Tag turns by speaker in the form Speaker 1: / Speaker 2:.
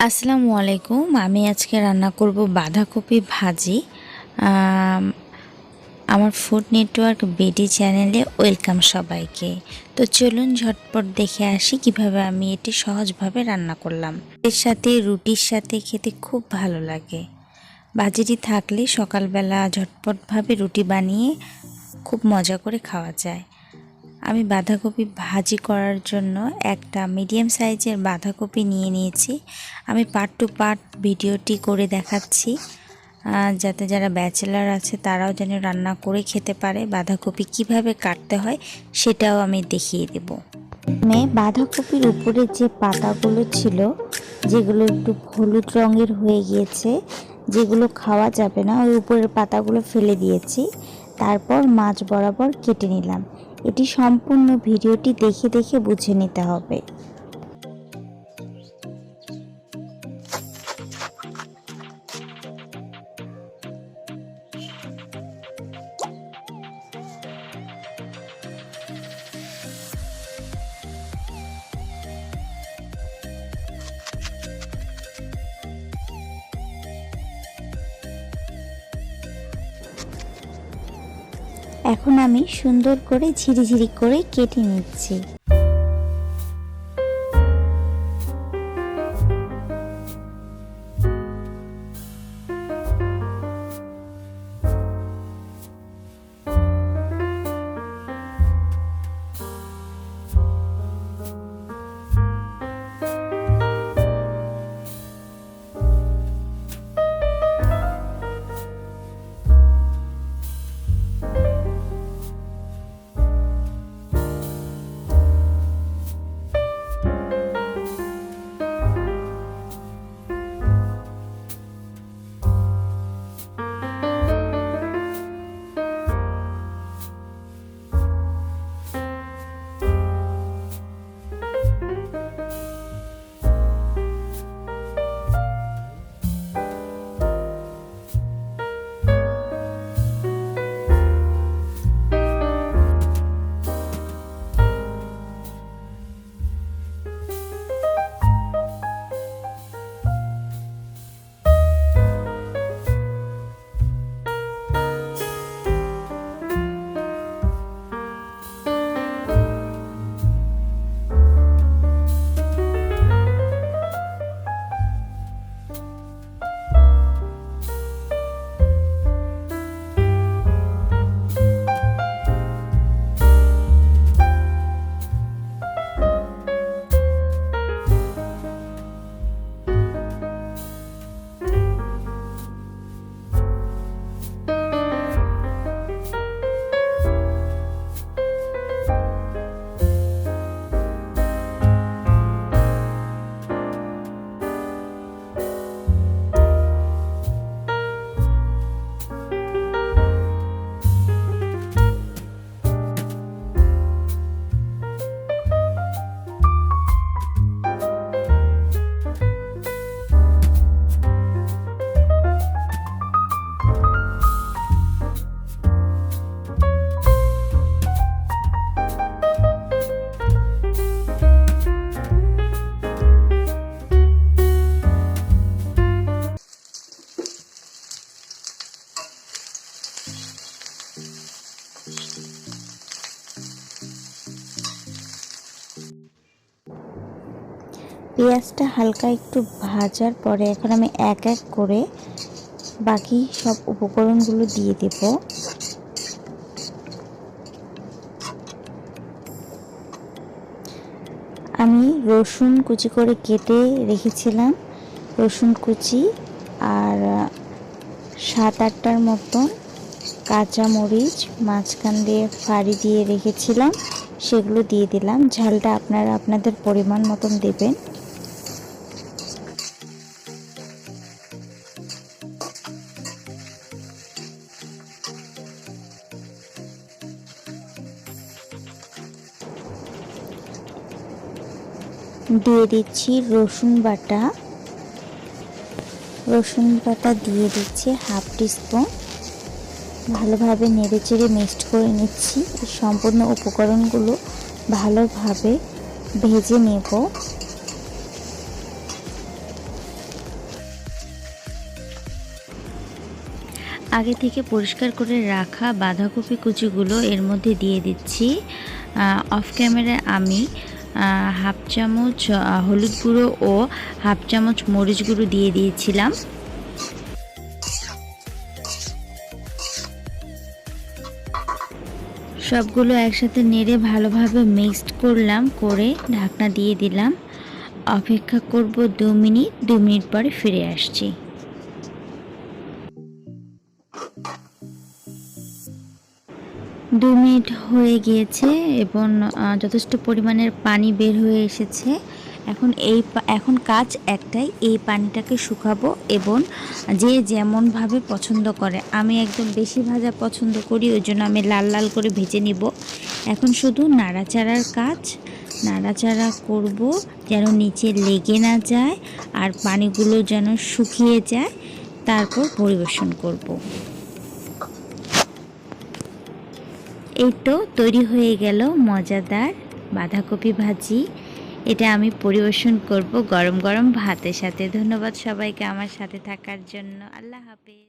Speaker 1: আসসালামু আলাইকুম। আমি আজকে রান্না করব বাঁধাকপি ভাজি। আম, আমার ফুড নেটওয়ার্ক বিডি চ্যানেলে ওয়েলকাম সবাইকে। তো চলুন ঝটপট দেখে আসি কিভাবে আমি এটি সহজভাবে রান্না করলাম। এর সাথে রুটির সাথে খেতে খুব ভালো লাগে। ভাজিটি থাকলে সকালবেলা ঝটপটভাবে রুটি বানিয়ে খুব মজা করে খাওয়া যায়। আমি বাঁধাকপি ভাজি করার জন্য একটা মিডিয়াম সাইজের বাঁধাকপি নিয়ে নিয়েছি। আমি পার্ট টু পার্ট ভিডিওটি করে দেখাচ্ছি, যাতে যারা ব্যাচেলার আছে তারাও যেন রান্না করে খেতে পারে। বাঁধাকপি কিভাবে কাটতে হয় সেটাও আমি দেখিয়ে দেব। বাঁধাকপির উপরে যে পাতাগুলো ছিল, যেগুলো একটু হলুদ রঙের হয়ে গিয়েছে, যেগুলো খাওয়া যাবে না, ওই উপরের পাতাগুলো ফেলে দিয়েছি। তারপর মাছ বরাবর কেটে নিলাম। এটি সম্পূর্ণ ভিডিওটি দেখে দেখে বুঝে নিতে হবে। এখন আমি সুন্দর করে ঝিরিঝিরি করে কেটে নিচ্ছি। পেঁয়াজটা হালকা একটু ভাজার পরে এখন আমি এক এক করে বাকি সব উপকরণগুলো দিয়ে দেব। আমি রসুন কুচি করে কেটে রেখেছিলাম, রসুন কুচি আর 7-8টার মতন কাঁচা মরিচ মাঝখান দিয়ে ফাড়ি দিয়ে রেখেছিলাম, সেগুলো দিয়ে দিলাম। ঝালটা আপনারা আপনাদের পরিমাণ মতন দেবেন। দিয়ে দিচ্ছি রসুন বাটা দিয়ে দিচ্ছি হাফ টিস্পুন। ভালোভাবে নেড়েচেড়ে মিক্সড করে নিচ্ছি। সম্পূর্ণ উপকরণগুলো ভালোভাবে ভেজে নেব। আগে থেকে পরিষ্কার করে রাখা বাঁধাকপি কুচিগুলো এর মধ্যে দিয়ে দিচ্ছি। অফ ক্যামেরায় আমি হাফ চামচ হলুদ গুঁড়ো ও হাফ চামচ মরিচ গুঁড়ো দিয়ে দিয়েছিলাম। সবগুলো একসাথে নেড়ে ভালোভাবে মিক্সড করলাম, করে ঢাকনা দিয়ে দিলাম। অপেক্ষা করব 2 মিনিট। 2 মিনিট পরে ফিরে আসছি। 2 মিনিট হয়ে গিয়েছে এবং যথেষ্ট পরিমাণের পানি বের হয়ে এসেছে। এখন কাজ একটাই, এই পানিটাকে শুকাবো এবং যে যেমনভাবে পছন্দ করে। আমি একদম বেশি ভাজা পছন্দ করি, ওই জন্য আমি লাল লাল করে ভেজে নিব। এখন শুধু নাড়াচাড়ার কাজ, নাড়াচাড়া করব যেন নিচে লেগে না যায় আর পানিগুলো যেন শুকিয়ে যায়, তারপর পরিবেশন করব। এই তো তৈরি হয়ে গেল মজাদার বাঁধাকপি ভাজি। এটা আমি পরিবেশন করব গরম গরম ভাতের সাথে। ধন্যবাদ সবাইকে আমার সাথে থাকার জন্য। আল্লাহ হাফেজ।